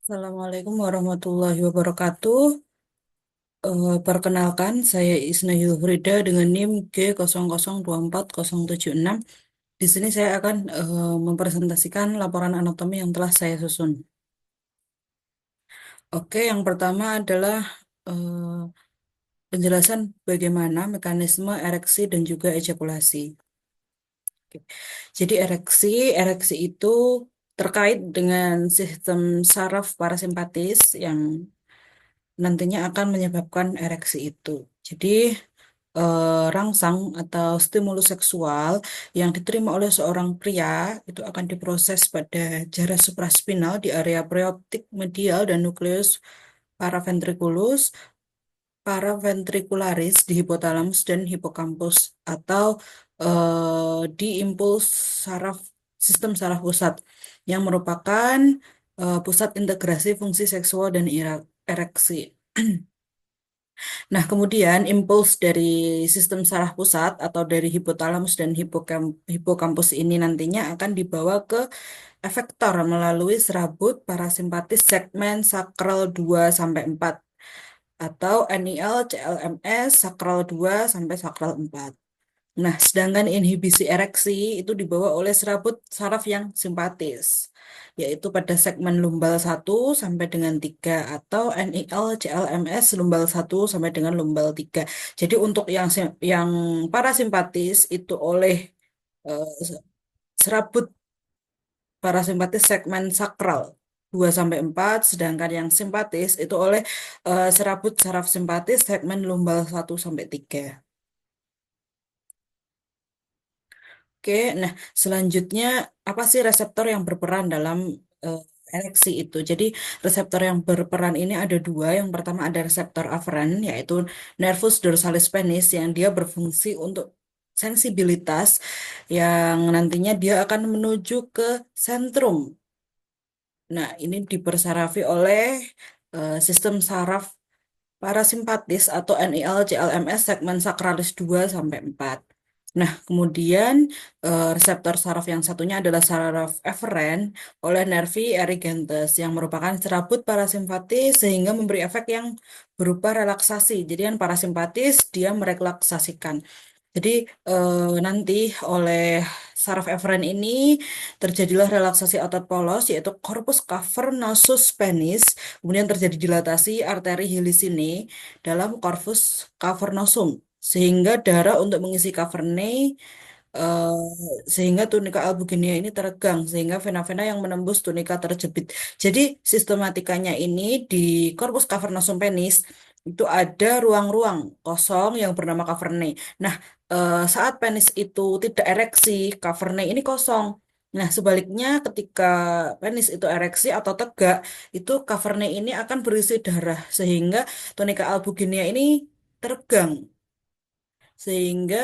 Assalamualaikum warahmatullahi wabarakatuh. Perkenalkan, saya Isna Yulfrida dengan NIM G00240766. Di sini saya akan mempresentasikan laporan anatomi yang telah saya susun. Oke, yang pertama adalah eh, penjelasan bagaimana mekanisme ereksi dan juga ejakulasi. Oke. Jadi ereksi itu terkait dengan sistem saraf parasimpatis yang nantinya akan menyebabkan ereksi itu. Jadi, rangsang atau stimulus seksual yang diterima oleh seorang pria itu akan diproses pada jarak supraspinal di area preoptik medial dan nukleus paraventriculus, paraventricularis di hipotalamus dan hipokampus atau di impuls saraf sistem saraf pusat yang merupakan pusat integrasi fungsi seksual dan ereksi. Nah, kemudian impuls dari sistem saraf pusat atau dari hipotalamus dan hipokampus ini nantinya akan dibawa ke efektor melalui serabut parasimpatis segmen sakral 2 sampai 4 atau NIL CLMS sakral 2 sampai sakral 4. Nah, sedangkan inhibisi ereksi itu dibawa oleh serabut saraf yang simpatis, yaitu pada segmen lumbal 1 sampai dengan 3 atau NIL CLMS lumbal 1 sampai dengan lumbal 3. Jadi untuk yang parasimpatis itu oleh eh, serabut parasimpatis segmen sakral 2 sampai 4, sedangkan yang simpatis itu oleh serabut saraf simpatis segmen lumbal 1 sampai 3. Oke, nah selanjutnya apa sih reseptor yang berperan dalam eh, ereksi itu? Jadi reseptor yang berperan ini ada dua. Yang pertama ada reseptor aferen, yaitu nervus dorsalis penis yang dia berfungsi untuk sensibilitas yang nantinya dia akan menuju ke sentrum. Nah, ini dipersarafi oleh sistem saraf parasimpatis atau NIL CLMS segmen sakralis 2 sampai 4. Nah, kemudian reseptor saraf yang satunya adalah saraf eferen oleh nervi erigantes yang merupakan serabut parasimpatis sehingga memberi efek yang berupa relaksasi. Jadi yang parasimpatis dia merelaksasikan. Jadi nanti oleh saraf eferen ini terjadilah relaksasi otot polos yaitu corpus cavernosus penis, kemudian terjadi dilatasi arteri helicinae dalam corpus cavernosum sehingga darah untuk mengisi cavernae sehingga tunika albuginia ini teregang sehingga vena-vena yang menembus tunika terjepit. Jadi sistematikanya ini di corpus cavernosum penis itu ada ruang-ruang kosong yang bernama cavernae. Nah, saat penis itu tidak ereksi, cavernae ini kosong. Nah, sebaliknya ketika penis itu ereksi atau tegak, itu cavernae ini akan berisi darah sehingga tunika albuginia ini teregang sehingga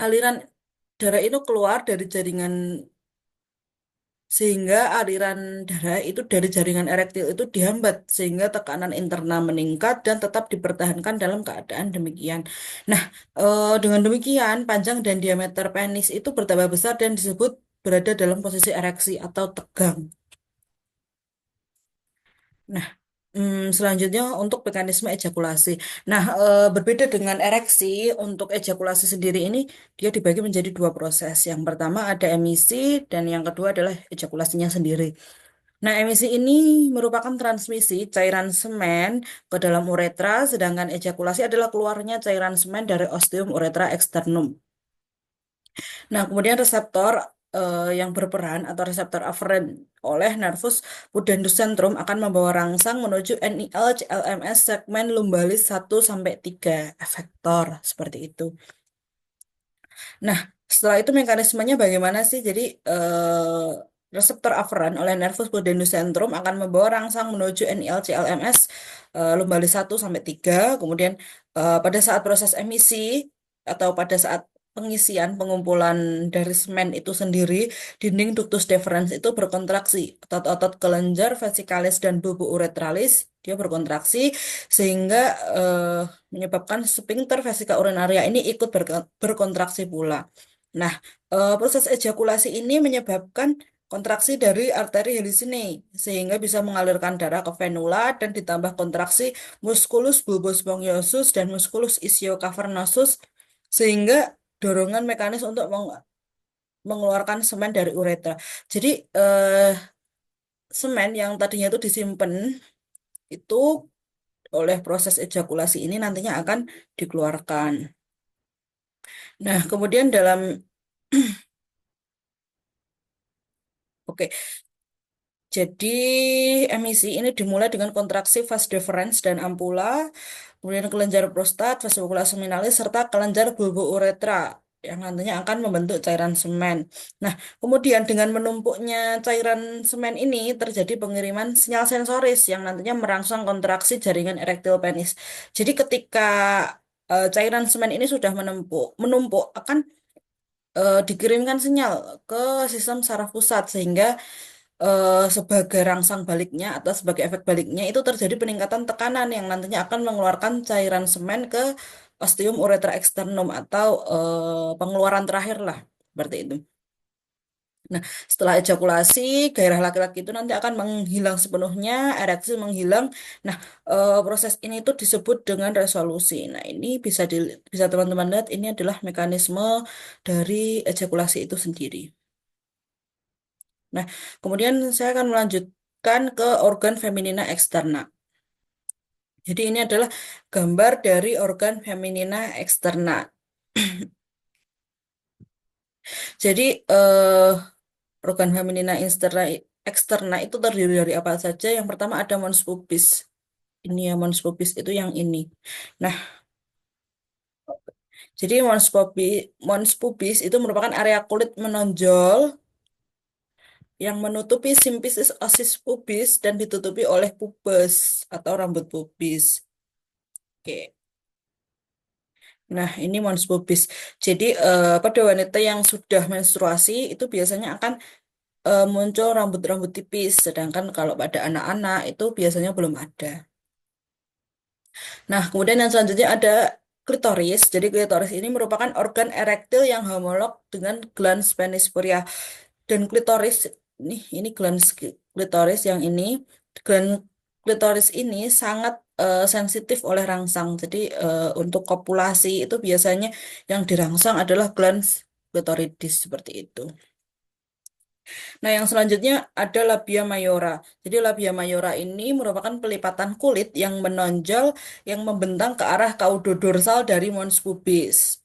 aliran darah itu keluar dari jaringan sehingga aliran darah itu dari jaringan erektil itu dihambat sehingga tekanan internal meningkat dan tetap dipertahankan dalam keadaan demikian. Nah, dengan demikian panjang dan diameter penis itu bertambah besar dan disebut berada dalam posisi ereksi atau tegang. Nah, selanjutnya untuk mekanisme ejakulasi. Nah, berbeda dengan ereksi, untuk ejakulasi sendiri ini dia dibagi menjadi dua proses. Yang pertama ada emisi dan yang kedua adalah ejakulasinya sendiri. Nah, emisi ini merupakan transmisi cairan semen ke dalam uretra, sedangkan ejakulasi adalah keluarnya cairan semen dari ostium uretra eksternum. Nah, kemudian reseptor yang berperan atau reseptor aferen oleh nervus pudendus centrum akan membawa rangsang menuju NIL CLMS segmen lumbalis 1 sampai 3 efektor seperti itu. Nah, setelah itu mekanismenya bagaimana sih? Jadi reseptor aferen oleh nervus pudendus centrum akan membawa rangsang menuju NIL CLMS lumbalis 1 sampai 3. Kemudian pada saat proses emisi atau pada saat pengisian pengumpulan dari semen itu sendiri, dinding ductus deferens itu berkontraksi. Otot-otot kelenjar vesikalis dan bulbo uretralis dia berkontraksi sehingga eh, menyebabkan sphincter vesika urinaria ini ikut berkontraksi pula. Nah, proses ejakulasi ini menyebabkan kontraksi dari arteri heli sini sehingga bisa mengalirkan darah ke venula dan ditambah kontraksi musculus bulbus sponghiosus dan musculus ischiocavernosus sehingga dorongan mekanis untuk mengeluarkan semen dari uretra. Jadi semen yang tadinya itu disimpan itu oleh proses ejakulasi ini nantinya akan dikeluarkan. Nah, kemudian oke, jadi emisi ini dimulai dengan kontraksi vas deferens dan ampula, kemudian kelenjar prostat, vesicula seminalis, serta kelenjar bulbo-uretra yang nantinya akan membentuk cairan semen. Nah, kemudian dengan menumpuknya cairan semen ini terjadi pengiriman sinyal sensoris yang nantinya merangsang kontraksi jaringan erektil penis. Jadi ketika cairan semen ini sudah menumpuk akan dikirimkan sinyal ke sistem saraf pusat sehingga sebagai rangsang baliknya atau sebagai efek baliknya itu terjadi peningkatan tekanan yang nantinya akan mengeluarkan cairan semen ke ostium uretra externum atau pengeluaran terakhir lah seperti itu. Nah, setelah ejakulasi, gairah laki-laki itu nanti akan menghilang sepenuhnya, ereksi menghilang. Nah, proses ini itu disebut dengan resolusi. Nah, ini bisa teman-teman lihat ini adalah mekanisme dari ejakulasi itu sendiri. Nah, kemudian saya akan melanjutkan ke organ feminina eksterna. Jadi ini adalah gambar dari organ feminina eksterna. Jadi organ feminina eksterna itu terdiri dari apa saja? Yang pertama ada mons pubis. Ini ya mons pubis itu yang ini. Nah, jadi mons pubis itu merupakan area kulit menonjol yang menutupi simfisis osis pubis dan ditutupi oleh pubes atau rambut pubis. Oke. Nah, ini mons pubis. Jadi, pada wanita yang sudah menstruasi itu biasanya akan muncul rambut-rambut tipis, sedangkan kalau pada anak-anak itu biasanya belum ada. Nah, kemudian yang selanjutnya ada klitoris. Jadi, klitoris ini merupakan organ erektil yang homolog dengan glans penispuria. Dan klitoris, ini glans klitoris yang ini, glans klitoris ini sangat sensitif oleh rangsang. Jadi, untuk kopulasi itu biasanya yang dirangsang adalah glans klitoridis seperti itu. Nah, yang selanjutnya ada labia mayora. Jadi labia mayora ini merupakan pelipatan kulit yang menonjol yang membentang ke arah caudodorsal dari mons pubis.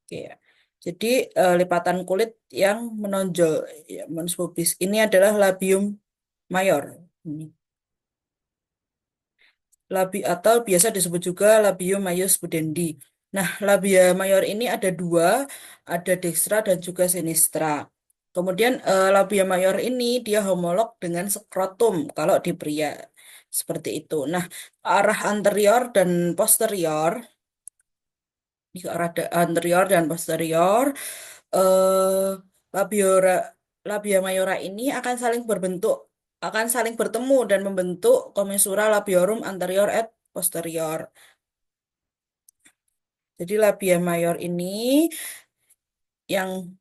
Oke, ya. Jadi lipatan kulit yang menonjol ya, mons pubis ini adalah labium mayor. Ini. Atau biasa disebut juga labium maius pudendi. Nah, labia mayor ini ada dua, ada dextra dan juga sinistra. Kemudian labia mayor ini dia homolog dengan skrotum kalau di pria seperti itu. Nah, arah anterior dan posterior, di arah anterior dan posterior, eh, labiora labia mayora ini akan saling bertemu dan membentuk komensura labiorum anterior et posterior. Jadi labia mayor ini yang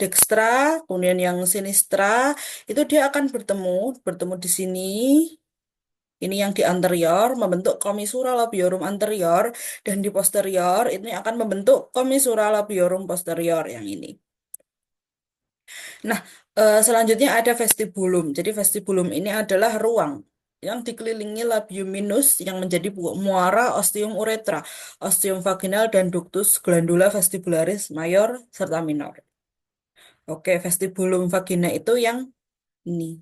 dextra, kemudian yang sinistra, itu dia akan bertemu di sini. Ini yang di anterior membentuk commissura labiorum anterior dan di posterior ini akan membentuk commissura labiorum posterior yang ini. Nah, selanjutnya ada vestibulum. Jadi vestibulum ini adalah ruang yang dikelilingi labium minus yang menjadi muara ostium uretra, ostium vaginal dan ductus glandula vestibularis mayor serta minor. Oke, vestibulum vagina itu yang ini,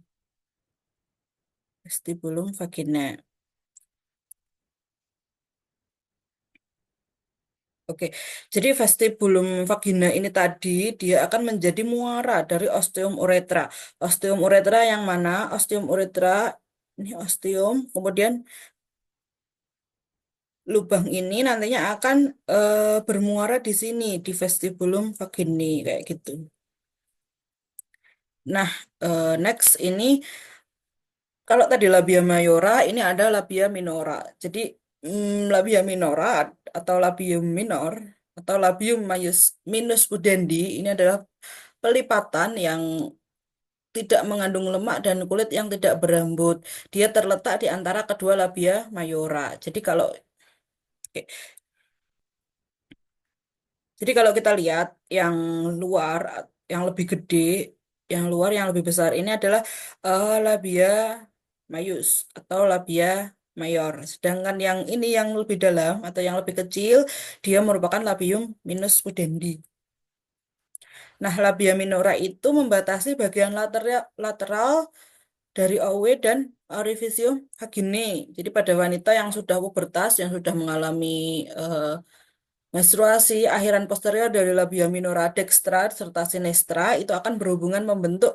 vestibulum vagina. Oke, jadi vestibulum vagina ini tadi dia akan menjadi muara dari ostium uretra. Ostium uretra yang mana? Ostium uretra ini ostium, kemudian lubang ini nantinya akan bermuara di sini di vestibulum vagini kayak gitu. Nah, next ini kalau tadi labia mayora, ini ada labia minora. Jadi labia minora atau labium minor atau labium minus pudendi ini adalah pelipatan yang tidak mengandung lemak dan kulit yang tidak berambut. Dia terletak di antara kedua labia mayora. Jadi kalau kita lihat yang luar, yang lebih gede, yang luar yang lebih besar ini adalah labia majus atau labia mayor. Sedangkan yang ini yang lebih dalam atau yang lebih kecil, dia merupakan labium minus pudendi. Nah, labia minora itu membatasi bagian lateral, lateral dari aue dan orificium vaginae. Jadi pada wanita yang sudah pubertas, yang sudah mengalami eh, menstruasi, akhiran posterior dari labia minora dextra serta sinistra itu akan berhubungan membentuk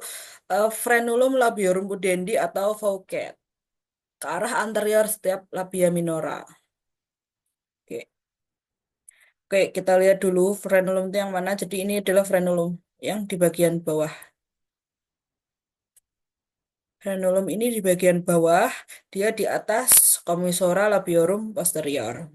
frenulum labiorum pudendi atau faucet ke arah anterior setiap labia minora. Oke, Oke, kita lihat dulu frenulum itu yang mana. Jadi ini adalah frenulum yang di bagian bawah. Frenulum ini di bagian bawah, dia di atas commissura labiorum posterior.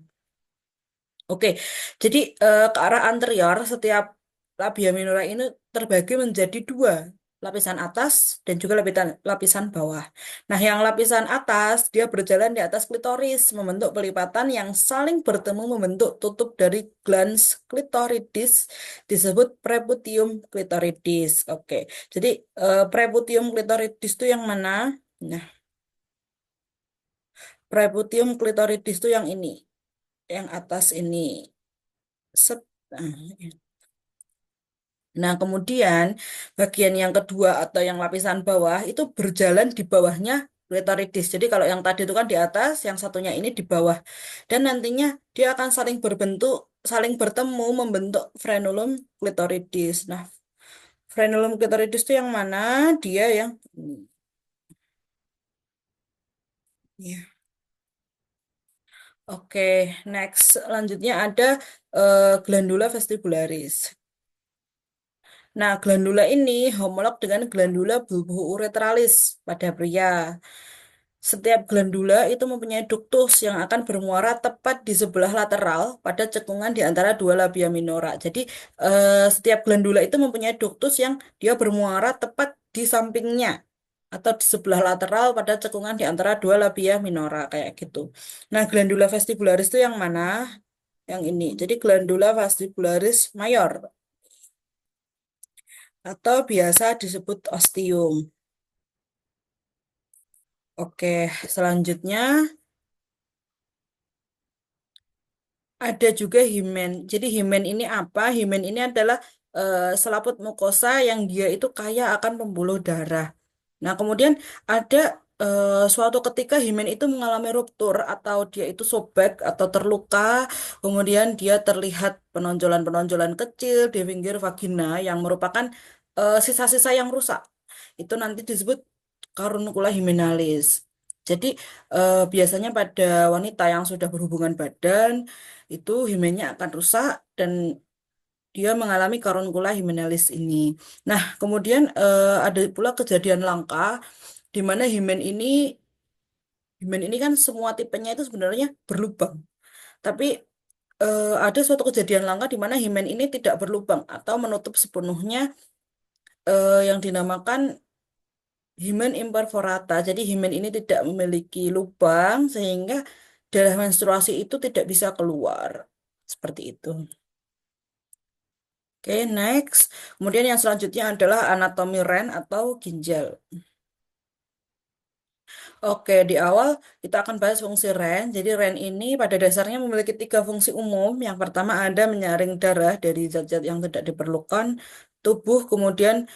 Oke, jadi ke arah anterior setiap labia minora ini terbagi menjadi dua, lapisan atas dan juga lapisan bawah. Nah, yang lapisan atas dia berjalan di atas klitoris, membentuk pelipatan yang saling bertemu membentuk tutup dari glans klitoridis disebut preputium klitoridis. Oke, jadi preputium klitoridis itu yang mana? Nah, preputium klitoridis itu yang ini, yang atas ini. Set. Nah, Nah, kemudian bagian yang kedua atau yang lapisan bawah itu berjalan di bawahnya klitoridis. Jadi kalau yang tadi itu kan di atas, yang satunya ini di bawah. Dan nantinya dia akan saling berbentuk, saling bertemu membentuk frenulum klitoridis. Nah, frenulum klitoridis itu yang mana? Dia yang ini. Ya. Oke, next. Selanjutnya ada glandula vestibularis. Nah, glandula ini homolog dengan glandula bulbouretralis pada pria. Setiap glandula itu mempunyai duktus yang akan bermuara tepat di sebelah lateral pada cekungan di antara dua labia minora. Jadi, setiap glandula itu mempunyai duktus yang dia bermuara tepat di sampingnya atau di sebelah lateral pada cekungan di antara dua labia minora kayak gitu. Nah, glandula vestibularis itu yang mana? Yang ini. Jadi, glandula vestibularis mayor atau biasa disebut ostium. Oke, selanjutnya ada juga himen. Jadi himen ini apa? Himen ini adalah selaput mukosa yang dia itu kaya akan pembuluh darah. Nah, kemudian ada suatu ketika himen itu mengalami ruptur atau dia itu sobek atau terluka, kemudian dia terlihat penonjolan-penonjolan kecil di pinggir vagina yang merupakan sisa-sisa yang rusak. Itu nanti disebut caruncula hymenalis. Jadi biasanya pada wanita yang sudah berhubungan badan itu himennya akan rusak dan dia mengalami caruncula hymenalis ini. Nah, kemudian ada pula kejadian langka di mana himen ini kan semua tipenya itu sebenarnya berlubang. Tapi ada suatu kejadian langka di mana himen ini tidak berlubang atau menutup sepenuhnya yang dinamakan himen imperforata. Jadi himen ini tidak memiliki lubang sehingga darah menstruasi itu tidak bisa keluar. Seperti itu. Oke, next. Kemudian yang selanjutnya adalah anatomi ren atau ginjal. Oke, di awal kita akan bahas fungsi REN. Jadi REN ini pada dasarnya memiliki tiga fungsi umum. Yang pertama ada menyaring darah dari zat-zat yang tidak diperlukan tubuh, kemudian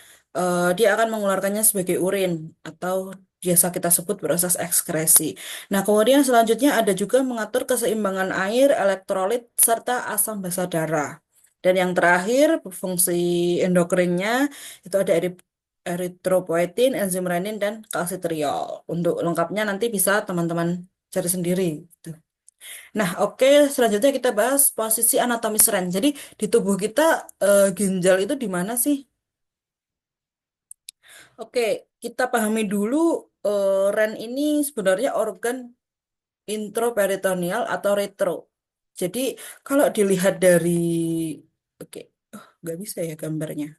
dia akan mengeluarkannya sebagai urin atau biasa kita sebut proses ekskresi. Nah, kemudian selanjutnya ada juga mengatur keseimbangan air, elektrolit, serta asam basa darah. Dan yang terakhir, fungsi endokrinnya itu ada eritropoietin, enzim renin, dan kalsitriol. Untuk lengkapnya nanti bisa teman-teman cari sendiri. Gitu. Nah, oke, selanjutnya kita bahas posisi anatomis ren. Jadi di tubuh kita ginjal itu di mana sih? Oke, kita pahami dulu ren ini sebenarnya organ introperitoneal atau retro. Jadi kalau dilihat dari, oke, oh, nggak bisa ya gambarnya.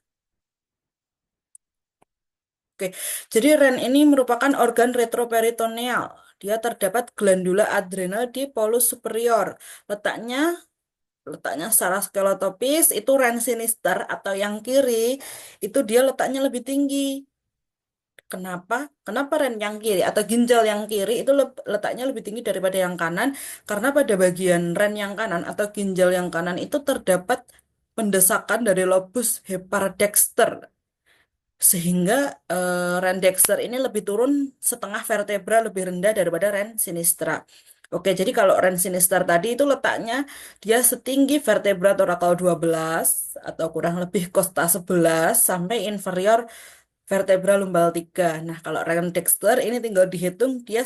Oke, jadi REN ini merupakan organ retroperitoneal. Dia terdapat glandula adrenal di polus superior. Letaknya letaknya secara skeletopis itu REN sinister atau yang kiri itu dia letaknya lebih tinggi. Kenapa? Kenapa REN yang kiri atau ginjal yang kiri itu letaknya lebih tinggi daripada yang kanan? Karena pada bagian REN yang kanan atau ginjal yang kanan itu terdapat pendesakan dari lobus hepardexter sehingga Ren Dexter ini lebih turun setengah vertebra lebih rendah daripada Ren Sinistra. Oke, jadi kalau Ren Sinister tadi itu letaknya dia setinggi vertebra torakal 12 atau kurang lebih kosta 11 sampai inferior vertebra lumbal 3. Nah, kalau Ren Dexter ini tinggal dihitung dia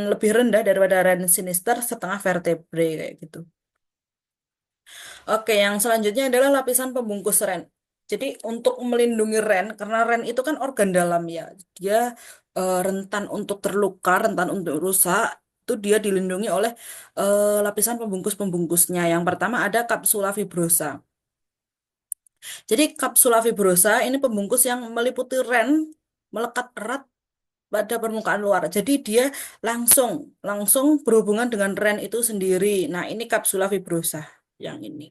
lebih rendah daripada Ren Sinister setengah vertebrae kayak gitu. Oke, yang selanjutnya adalah lapisan pembungkus ren. Jadi untuk melindungi ren, karena ren itu kan organ dalam ya, dia rentan untuk terluka, rentan untuk rusak, itu dia dilindungi oleh lapisan pembungkus-pembungkusnya. Yang pertama ada kapsula fibrosa. Jadi kapsula fibrosa ini pembungkus yang meliputi ren melekat erat pada permukaan luar. Jadi dia langsung langsung berhubungan dengan ren itu sendiri. Nah, ini kapsula fibrosa yang ini.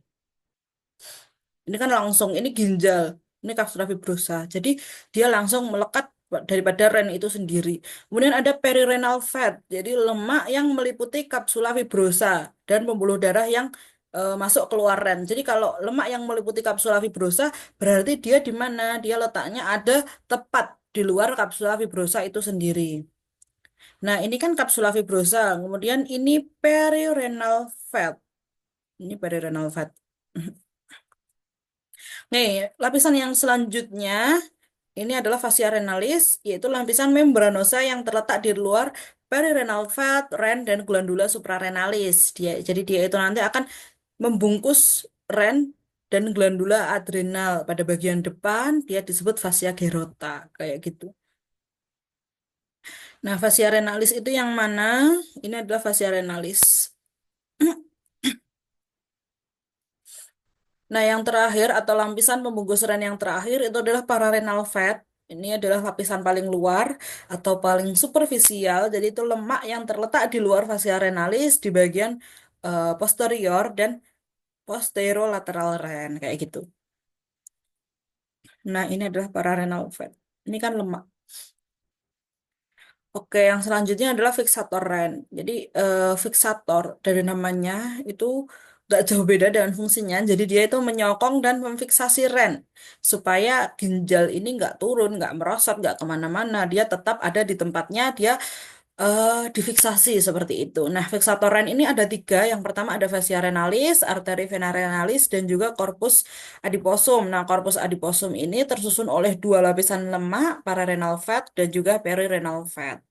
Ini kan langsung, ini ginjal, ini kapsula fibrosa. Jadi dia langsung melekat daripada ren itu sendiri. Kemudian ada perirenal fat, jadi lemak yang meliputi kapsula fibrosa dan pembuluh darah yang masuk keluar ren. Jadi kalau lemak yang meliputi kapsula fibrosa, berarti dia di mana? Dia letaknya ada tepat di luar kapsula fibrosa itu sendiri. Nah, ini kan kapsula fibrosa. Kemudian ini perirenal fat. Ini perirenal fat. Nih, lapisan yang selanjutnya ini adalah fascia renalis, yaitu lapisan membranosa yang terletak di luar perirenal fat, ren, dan glandula suprarenalis. Jadi dia itu nanti akan membungkus ren dan glandula adrenal pada bagian depan, dia disebut fascia gerota, kayak gitu. Nah, fascia renalis itu yang mana? Ini adalah fascia renalis. Nah, yang terakhir atau lapisan pembungkus ren yang terakhir itu adalah pararenal fat. Ini adalah lapisan paling luar atau paling superficial. Jadi itu lemak yang terletak di luar fascia renalis di bagian posterior dan posterolateral ren kayak gitu. Nah, ini adalah pararenal fat. Ini kan lemak. Oke, yang selanjutnya adalah fiksator REN. Jadi, fiksator dari namanya itu nggak jauh beda dengan fungsinya. Jadi, dia itu menyokong dan memfiksasi REN supaya ginjal ini nggak turun, nggak merosot, nggak kemana-mana. Dia tetap ada di tempatnya, dia difiksasi seperti itu. Nah, fiksator REN ini ada tiga. Yang pertama ada fascia renalis, arteri vena renalis, dan juga corpus adiposum. Nah, corpus adiposum ini tersusun oleh dua lapisan lemak, pararenal fat, dan juga perirenal fat.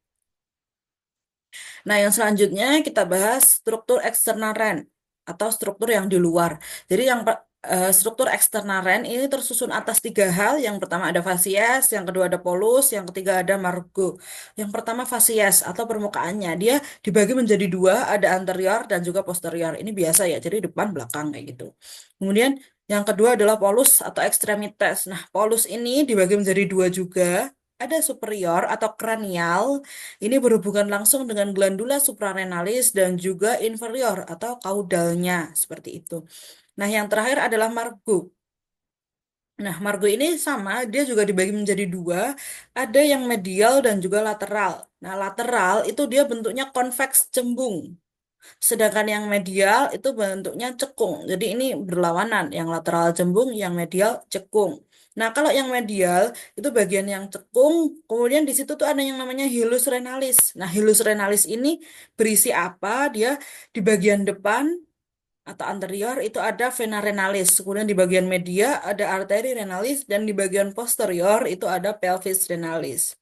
Nah, yang selanjutnya kita bahas struktur eksternal REN atau struktur yang di luar. Jadi struktur eksternal REN ini tersusun atas tiga hal. Yang pertama ada fasies, yang kedua ada polus, yang ketiga ada margo. Yang pertama fasies atau permukaannya. Dia dibagi menjadi dua, ada anterior dan juga posterior. Ini biasa ya, jadi depan belakang kayak gitu. Kemudian yang kedua adalah polus atau ekstremitas. Nah, polus ini dibagi menjadi dua juga. Ada superior atau kranial, ini berhubungan langsung dengan glandula suprarenalis dan juga inferior atau kaudalnya, seperti itu. Nah, yang terakhir adalah margo. Nah, margo ini sama, dia juga dibagi menjadi dua, ada yang medial dan juga lateral. Nah, lateral itu dia bentuknya konveks cembung. Sedangkan yang medial itu bentuknya cekung. Jadi ini berlawanan, yang lateral cembung, yang medial cekung. Nah, kalau yang medial itu bagian yang cekung, kemudian di situ tuh ada yang namanya hilus renalis. Nah, hilus renalis ini berisi apa? Dia di bagian depan atau anterior itu ada vena renalis. Kemudian di bagian media ada arteri renalis dan di bagian posterior itu ada pelvis renalis.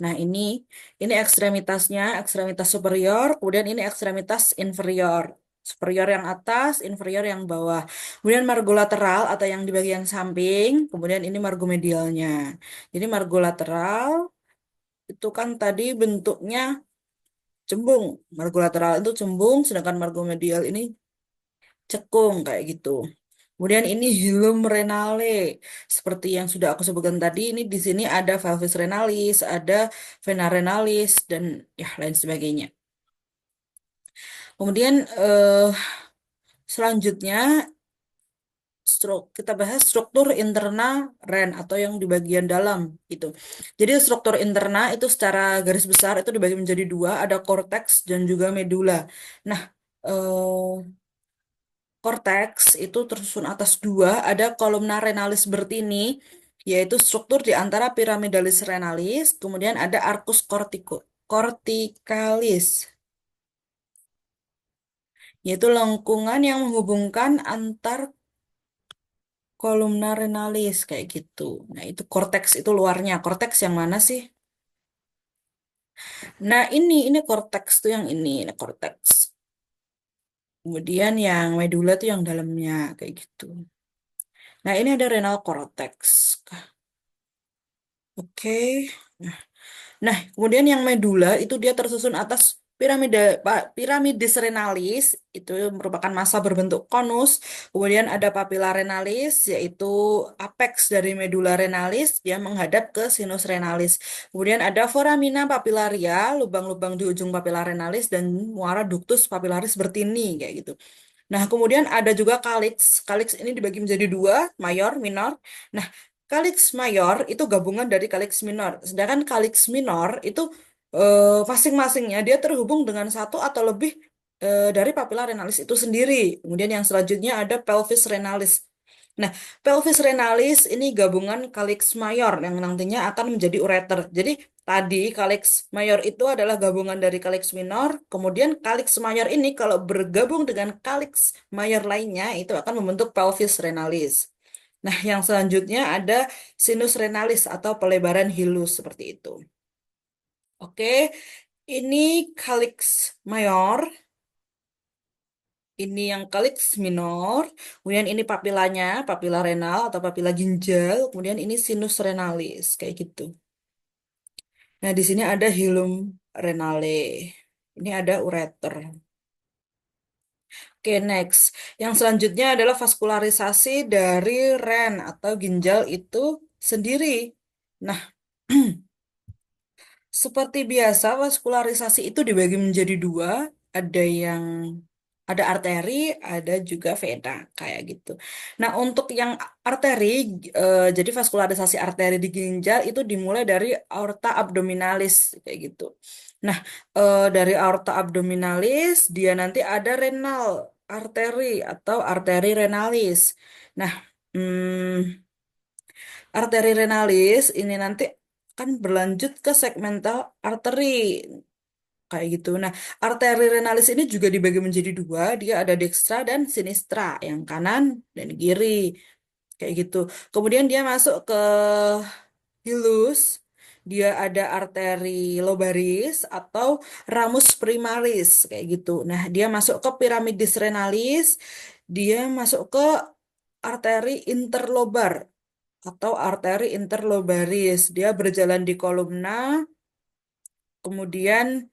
Nah, ini ekstremitasnya, ekstremitas superior, kemudian ini ekstremitas inferior. Superior yang atas, inferior yang bawah. Kemudian margo lateral atau yang di bagian samping, kemudian ini margo medialnya. Jadi margo lateral itu kan tadi bentuknya cembung. Margo lateral itu cembung, sedangkan margo medial ini cekung kayak gitu. Kemudian ini hilum renale. Seperti yang sudah aku sebutkan tadi, ini di sini ada valvis renalis, ada vena renalis, dan ya lain sebagainya. Kemudian selanjutnya kita bahas struktur interna REN atau yang di bagian dalam gitu. Jadi struktur interna itu secara garis besar itu dibagi menjadi dua, ada korteks dan juga medula. Nah, korteks itu tersusun atas dua, ada kolumna renalis bertini, yaitu struktur di antara piramidalis renalis, kemudian ada arcus corticalis, yaitu lengkungan yang menghubungkan antar kolumna renalis kayak gitu. Nah, itu korteks itu luarnya. Korteks yang mana sih? Nah, ini korteks tuh yang ini korteks. Kemudian yang medula tuh yang dalamnya kayak gitu. Nah, ini ada renal cortex. Oke. Nah, kemudian yang medula itu dia tersusun atas piramidis renalis, itu merupakan massa berbentuk konus. Kemudian ada papilla renalis, yaitu apex dari medula renalis, dia menghadap ke sinus renalis. Kemudian ada foramina papillaria, lubang-lubang di ujung papilla renalis, dan muara ductus papillaris bertini, kayak gitu. Nah, kemudian ada juga kaliks. Kaliks ini dibagi menjadi dua, mayor, minor. Nah, kaliks mayor itu gabungan dari kaliks minor. Sedangkan kaliks minor itu masing-masingnya dia terhubung dengan satu atau lebih dari papilla renalis itu sendiri. Kemudian yang selanjutnya ada pelvis renalis. Nah, pelvis renalis ini gabungan kaliks mayor yang nantinya akan menjadi ureter. Jadi tadi kaliks mayor itu adalah gabungan dari kaliks minor, kemudian kaliks mayor ini kalau bergabung dengan kaliks mayor lainnya itu akan membentuk pelvis renalis. Nah, yang selanjutnya ada sinus renalis atau pelebaran hilus seperti itu. Oke, ini kaliks mayor, ini yang kaliks minor, kemudian ini papilanya, papila renal atau papila ginjal, kemudian ini sinus renalis, kayak gitu. Nah, di sini ada hilum renale. Ini ada ureter. Oke, next. Yang selanjutnya adalah vaskularisasi dari ren atau ginjal itu sendiri. Nah, seperti biasa, vaskularisasi itu dibagi menjadi dua. Ada yang ada arteri, ada juga vena, kayak gitu. Nah, untuk yang arteri, jadi vaskularisasi arteri di ginjal itu dimulai dari aorta abdominalis, kayak gitu. Nah, dari aorta abdominalis, dia nanti ada renal arteri atau arteri renalis. Nah, hmm, arteri renalis ini nanti akan berlanjut ke segmental arteri kayak gitu. Nah, arteri renalis ini juga dibagi menjadi dua, dia ada dekstra dan sinistra, yang kanan dan kiri kayak gitu. Kemudian dia masuk ke hilus, dia ada arteri lobaris atau ramus primaris kayak gitu. Nah, dia masuk ke piramidis renalis, dia masuk ke arteri interlobar atau arteri interlobaris. Dia berjalan di kolumna, kemudian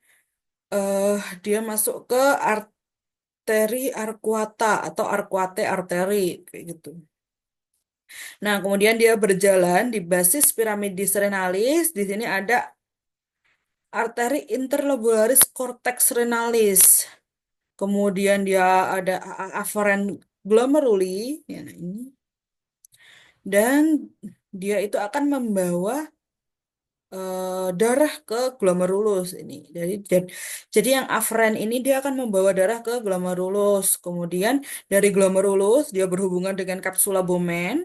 eh dia masuk ke arteri arcuata atau arcuate arteri kayak gitu. Nah, kemudian dia berjalan di basis piramidis renalis. Di sini ada arteri interlobularis cortex renalis. Kemudian dia ada afferent glomeruli, ya, nah ini. Dan dia itu akan membawa darah ke glomerulus ini. Jadi yang afren ini dia akan membawa darah ke glomerulus. Kemudian dari glomerulus dia berhubungan dengan kapsula Bowman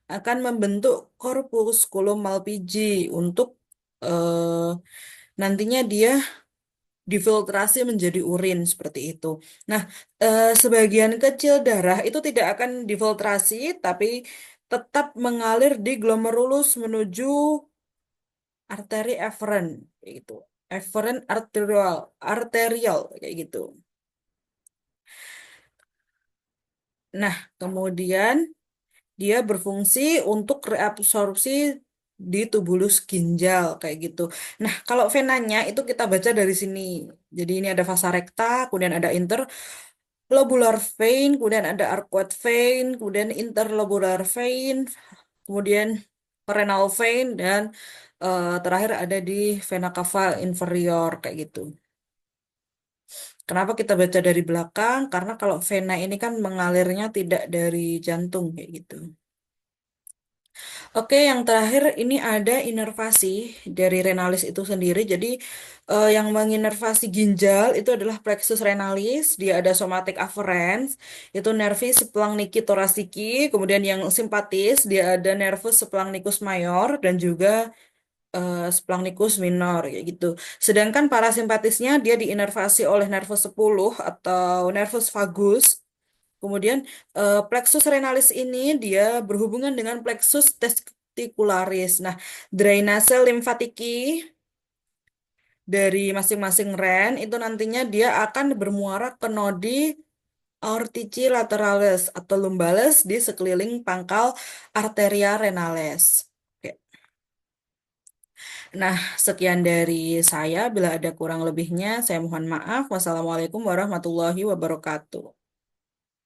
akan membentuk corpusculum Malpighi untuk eh, nantinya dia difiltrasi menjadi urin seperti itu. Nah, sebagian kecil darah itu tidak akan difiltrasi tapi tetap mengalir di glomerulus menuju arteri eferen kayak gitu. Eferen arterial kayak gitu. Nah, kemudian dia berfungsi untuk reabsorpsi di tubulus ginjal kayak gitu. Nah, kalau venanya itu kita baca dari sini. Jadi ini ada vasa recta, kemudian ada lobular vein, kemudian ada arcuate vein, kemudian interlobular vein, kemudian renal vein, dan terakhir ada di vena cava inferior kayak gitu. Kenapa kita baca dari belakang? Karena kalau vena ini kan mengalirnya tidak dari jantung kayak gitu. Oke, yang terakhir ini ada inervasi dari renalis itu sendiri. Jadi yang menginervasi ginjal itu adalah plexus renalis, dia ada somatic afferents, itu nervis splagnici thoraciki, kemudian yang simpatis dia ada nervus splagnicus mayor dan juga Splagnicus minor kayak gitu. Sedangkan parasimpatisnya dia diinervasi oleh nervus 10 atau nervus vagus. Kemudian plexus renalis ini dia berhubungan dengan plexus testicularis. Nah, drainase limfatiki dari masing-masing ren itu nantinya dia akan bermuara ke nodi aortici lateralis atau lumbalis di sekeliling pangkal arteria renales. Oke. Nah, sekian dari saya. Bila ada kurang lebihnya, saya mohon maaf. Wassalamualaikum warahmatullahi wabarakatuh.